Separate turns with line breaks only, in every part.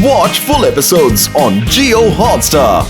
Watch full episodes on Jio Hotstar.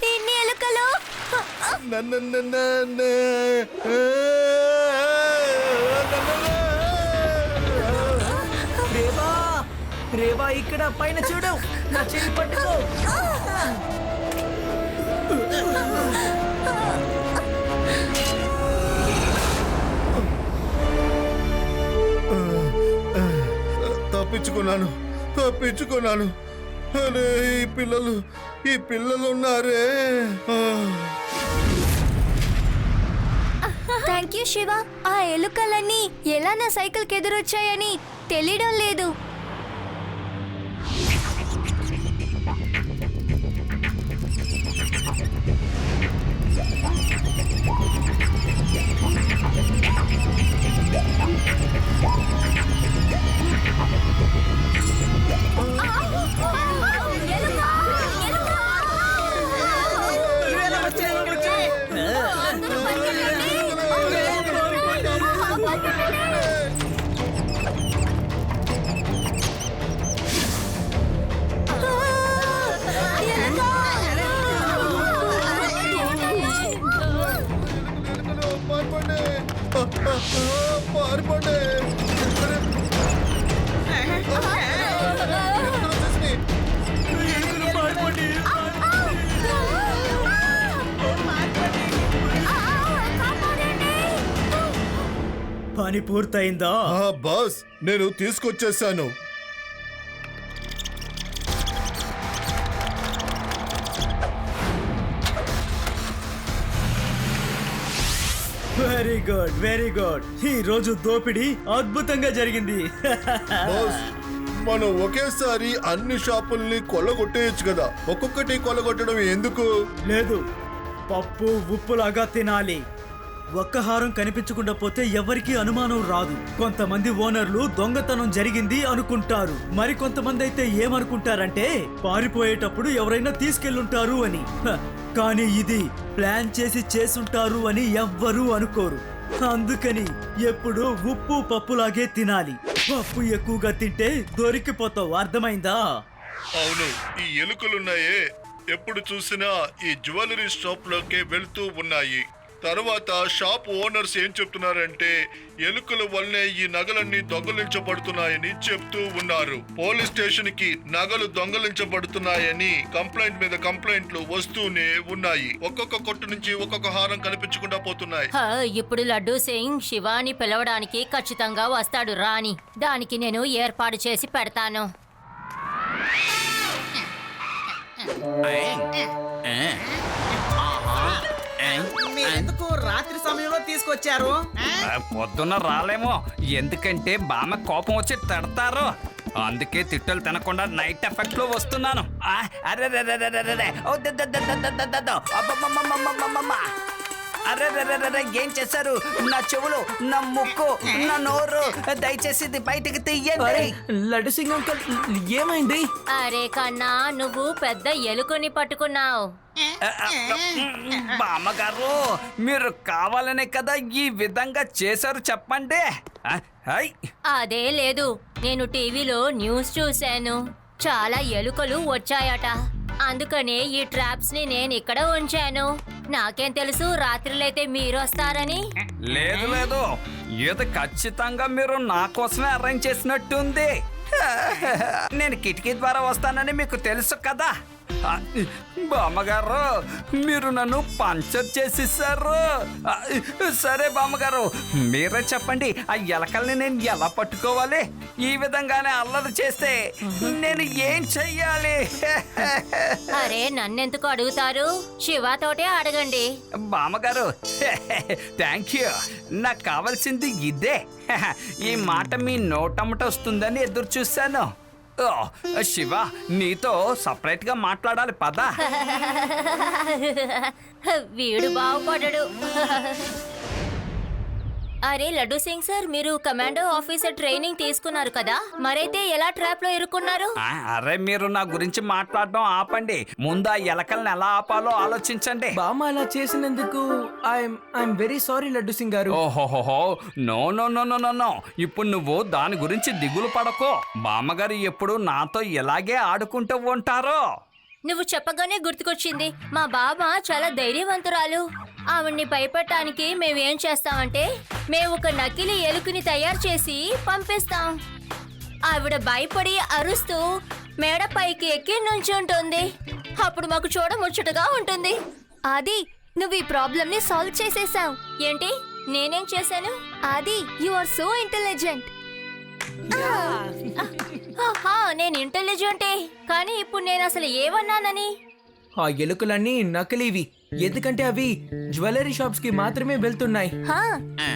ఇన్ని ఎలుకలు
రేవా ఇక్కడ పైన చూడు, నా చెయ్యి పట్టుకో.
తప్పించుకున్నాను. అరే ఈ పిల్లలు ఉన్నారే.
Thank you Shiva. ఆ ఎలుకలన్నీ ఎలా నా సైకిల్కి ఎదురొచ్చాయని తెలియడం లేదు.
పని పూర్తయిందా?
బాస్, నేను తీసుకొచ్చేసాను.
Very good, very good. ఈ రోజు దోపిడీ అద్భుతంగా జరిగింది.
బాస్, మనం ఒకేసారి అన్ని షాపుల్ని కొల్లగొట్టేయచ్చు కదా. ఒక్కొక్కటి కొల్లగొట్టడం ఎందుకు?
లేదు, పప్పు ఉప్పులాగా తినాలి. ఒక్క హారం కనిపించకుండా పోతే ఎవరికీ అనుమానం రాదు. కొంతమంది ఓనర్లు దొంగతనం జరిగింది అనుకుంటారు, మరి కొంతమంది అయితే ఏమనుకుంటారంటే పారిపోయేటప్పుడు ఎవరైనా తీసుకెళ్ళుంటారు అని. కానీ ఇది ప్లాన్ చేసి చేసుంటారు అని ఎవ్వరూ అనుకోరు. అందుకని ఎప్పుడు ఉప్పు పప్పులాగే తినాలి. పప్పు ఎక్కువగా తింటే దొరికిపోతావు, అర్థమైందా?
అవును, ఈ ఎలుకలున్నాయే ఎప్పుడు చూసినా ఈ జ్యువెలరీ షాప్ లోకే వెళ్తూ ఉన్నాయి. తర్వాత షాప్ ఓనర్స్ ఏం చెప్తున్నారంటే ఎలుకల వల్లే ఈ నగలన్నీ దొంగలించబడుతున్నాయని చెప్తూ ఉన్నారు. పోలీస్ స్టేషన్ కి నగలు దొంగలించబడుతున్నాయని కంప్లైంట్ మీద కంప్లైంట్లు వస్తూనే ఉన్నాయి. ఒక్కొక్క కొట్టు నుంచి ఒక్కొక్క హారం కనిపించకుండా పోతున్నాయి.
ఇప్పుడు లడ్డూ సింగ్ శివాని పిలవడానికి ఖచ్చితంగా వస్తాడు రాని. దానికి నేను ఏర్పాటు చేసి పెడతాను.
ఎందుకు రాత్రి సమయంలో తీసుకొచ్చారు?
పొద్దున్న రాలేమో, ఎందుకంటే బామ్మ కోపం వచ్చి తిడతారు. అందుకే తిట్టలు తినకుండా నైట్ ఎఫెక్ట్ లో వస్తున్నాను. అరే ఏం చేశారు? నా చెవులు, నా ముక్కు, నా నోరు, దయచేసి ఇది బయటికి తీయండి.
లడ్డు సింగ్ అంకల్, ఏమైంది?
అరే కన్నా, నువ్వు పెద్ద ఎలుకని పట్టుకున్నావు.
బామ్మగారు, మీరు కావాలనే కదా ఈ విధంగా చేశారు చెప్పండి.
అదే లేదు, నేను టీవీలో న్యూస్ చూశాను. చాలా ఎలుకలు వచ్చాయట. అందుకనే ఈ ట్రాప్స్ ని నేను ఇక్కడ ఉంచాను. నాకేం తెలుసు రాత్రులైతే మీరు వస్తారని.
లేదు లేదు, ఇది ఖచ్చితంగా మీరు నా కోసమే అరేంజ్ చేసినట్టుంది. నేను కిటికీ ద్వారా వస్తానని మీకు తెలుసు కదా. బామ్మగారు మీరు నన్ను పంచర్ చేసేసారు. సరే బామ్మగారు, మీరే చెప్పండి, ఆ ఎలకల్ని నేను ఎలా పట్టుకోవాలి? ఈ విధంగానే అల్లరి చేస్తే నేను ఏం చెయ్యాలి?
అరే నన్నెందుకు అడుగుతారు? శివతోటే అడగండి.
బామ్మగారు థ్యాంక్ యూ, నాకు కావాల్సింది ఇదే. ఈ మాట మీ నోటమ్మట వస్తుందని ఎదురు చూశాను. ఓ, శివ నీతో సపరేట్ గా మాట్లాడాలి పదా.
వీడు బాగుపడడు. అరే లడ్డు సింగ్ సార్, మీరు కమాండో ఆఫీసర్ ట్రైనింగ్ తీసుకున్నారు కదా, మరైతే ఎలా ట్రాప్ లో ఇరుక్కున్నారు?
అరే మీరు నా గురించి మాట్లాడడం ఆపండి, ముందు ఆ ఎలకల్ని ఎలా ఆపాలో ఆలోచించండి.
బామ్మ అలా చేసినందుకు I'm very sorry Laddu Singh గారు.
ఓహోహోహో, no no no no no no, ఇప్పుడు నువ్వు దాని గురించి దిగులు పడకో. బామ్మగారు ఎప్పుడు నాతో ఇలాగే ఆడుకుంటూ ఉంటారు.
నువ్వు చెప్పగానే గుర్తుకొచ్చింది, మా బామ్మ చాలా ధైర్యవంతురాలు. ఆవిడ్ని భయపెట్టడానికి మేమేం చేస్తామంటే, మేము ఒక నకిలీ ఎలుకని తయారు చేసి పంపిస్తాం. ఆవిడ భయపడి అరుస్తూ మేడ పైకి ఎక్కి నుంచుంటుంది. అప్పుడు మాకు చూడముచ్చటగా ఉంటుంది.
ఆది, నువ్వు ఈ ప్రాబ్లమ్ ని సాల్వ్ చేసేసావు.
ఏంటి, నేనేం చేశాను?
ఆది, యు ఆర్ సో ఇంటెలిజెంట్.
నేను ఇంటెలిజెంటే, కానీ ఇప్పుడు నేను అసలు ఏమన్నానని?
ఆ ఎలుకలన్నీ నకిలీవి, ఎందుకంటే అవి జ్యువెలరీ షాప్స్ కి మాత్రమే వెళ్తున్నాయి.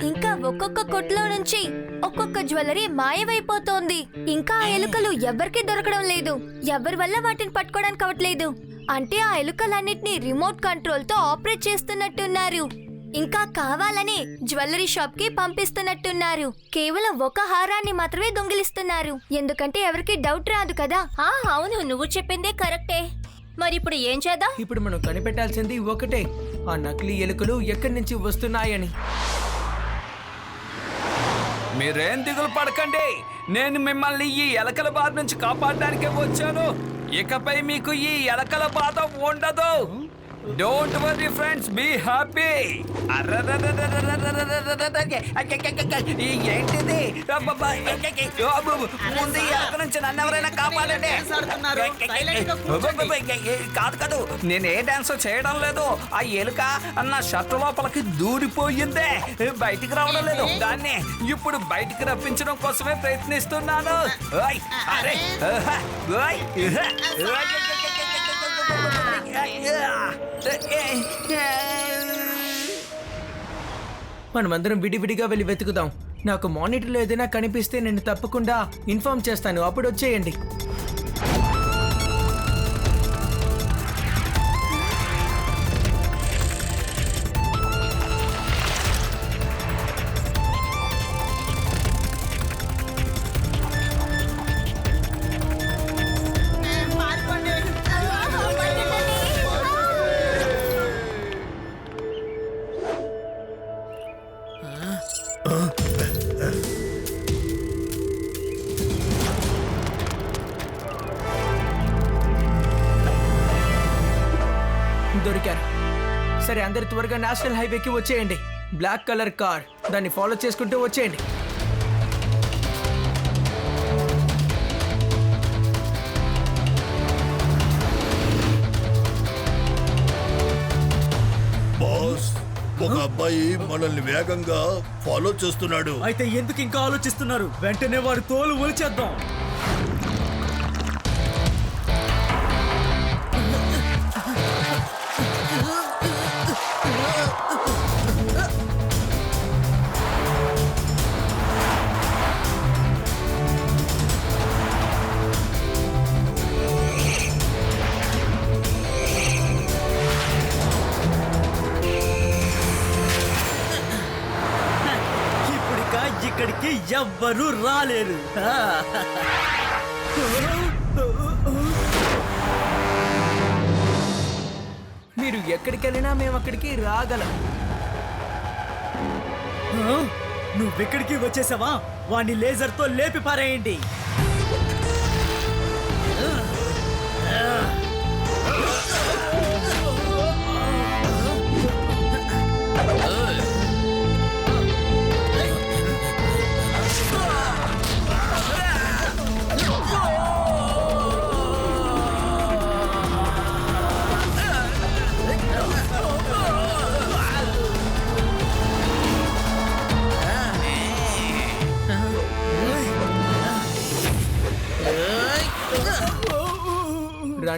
ఇంకా ఒక్కొక్క కొట్లో నుంచి ఒక్కొక్క జ్యువెలరీ మాయమైపోతోంది. ఇంకా ఆ ఎలుకలు ఎవరికి దొరకడం లేదు, ఎవరి వల్ల వాటిని పట్టుకోవడానికి అవట్లేదు. అంటే ఆ ఎలుకలన్నిటినీ రిమోట్ కంట్రోల్ తో ఆపరేట్ చేస్తున్నట్టున్నారు. ఇంకా కావాలని జ్యువెలరీ షాప్ కి పంపిస్తున్నట్టున్నారు. కేవలం ఒక హారాన్ని మాత్రమే దొంగిలిస్తున్నారు, ఎందుకంటే ఎవరికి డౌట్ రాదు కదా.
అవును, నువ్వు చెప్పిందే కరెక్టే. మరి ఇప్పుడు ఏం చేద్దాం?
ఇప్పుడు మనం కనిపెట్టాల్సింది ఒకటే, ఆ నకిలీ ఎలుకలు ఎక్కడి నుంచి వస్తున్నాయని.
మీరేం దిగులు పడకండి, నేను మిమ్మల్ని ఈ ఎలకల బాధ నుంచి కాపాడడానికే వచ్చాను. ఇకపై మీకు ఈ ఎలకల బాధ ఉండదు. Don't worry friends, be happy. ఏంటిది? ముందు ఈ ఎలక నుంచి నన్ను ఎవరైనా కాపాడండి. కాదు కాదు, నేను ఏ డాన్స్ చేయడం లేదు. ఆ ఎలుక నా షర్ట్ లోపలికి దూరిపోయిందే, బయటికి రావడం లేదు. దాన్ని ఇప్పుడు బయటికి రప్పించడం కోసమే ప్రయత్నిస్తున్నాను. అరే
మనమందరం విడివిడిగా వెళ్ళి వెతుకుదాం. నాకు మానిటర్లో ఏదైనా కనిపిస్తే నేను తప్పకుండా ఇన్ఫార్మ్ చేస్తాను, అప్పుడు వచ్చేయండి. దొరికారు. సరే, అందరు త్వరగా నేషనల్ హైవేకి వచ్చేయండి. బ్లాక్ కలర్ కార్, దాన్ని ఫాలో చేసుకుంటూ వచ్చేయండి.
బాస్, ఒక అబ్బాయి మనల్ని వేగంగా ఫాలో చేస్తున్నాడు.
అయితే ఎందుకు ఇంకా ఆలోచిస్తున్నారు? వెంటనే వాడి తోలు ఒలిచేద్దాం. ఇక్కడికి ఎవ్వరూ రాలేరు.
మీరు ఎక్కడికి వెళ్ళినా మేము అక్కడికి రాగలం.
నువ్వెక్కడికి వచ్చేసావా? వాణ్ణి లేజర్తో లేపి పారేయండి.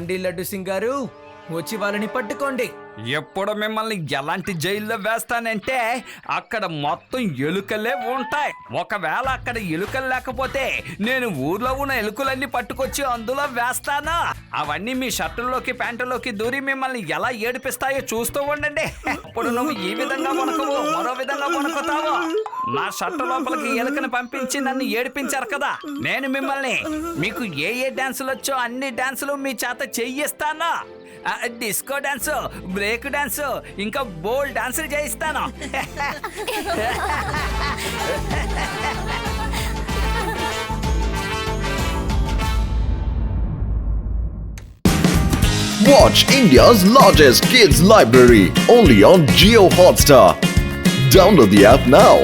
రండి లడ్డు సింగ్ గారు, వచ్చి వాళ్ళని పట్టుకోండి.
ఎప్పుడు మిమ్మల్ని ఎలాంటి జైల్లో వేస్తానంటే అక్కడ మొత్తం ఎలుకలే ఉంటాయి. ఒకవేళ అక్కడ ఎలుకలు లేకపోతే నేను ఊర్లో ఉన్న ఎలుకలన్నీ పట్టుకొచ్చి అందులో వేస్తాను. అవన్నీ మీ షర్టుల్లోకి ప్యాంటులోకి దూరి మిమ్మల్ని ఎలా ఏడిపిస్తాయో చూస్తూ ఉండండి. అప్పుడు నువ్వు ఈ విధంగా వణకవు, మరో విధంగా వణకుతావు. నా షర్టు లోపలికి ఎలుకని పంపించి నన్ను ఏడిపించారు కదా, నేను మిమ్మల్ని మీకు ఏ డాన్సులు వచ్చో అన్ని డాన్సులు మీ చేత చెయ్యిస్తాను. డిస్కో డాన్సు, బ్రేక్ డాన్సు, ఇంకా బోల్ డాన్సులు చేయిస్తాను.
Watch India's largest kids library only on Jio Hotstar. Download the app now.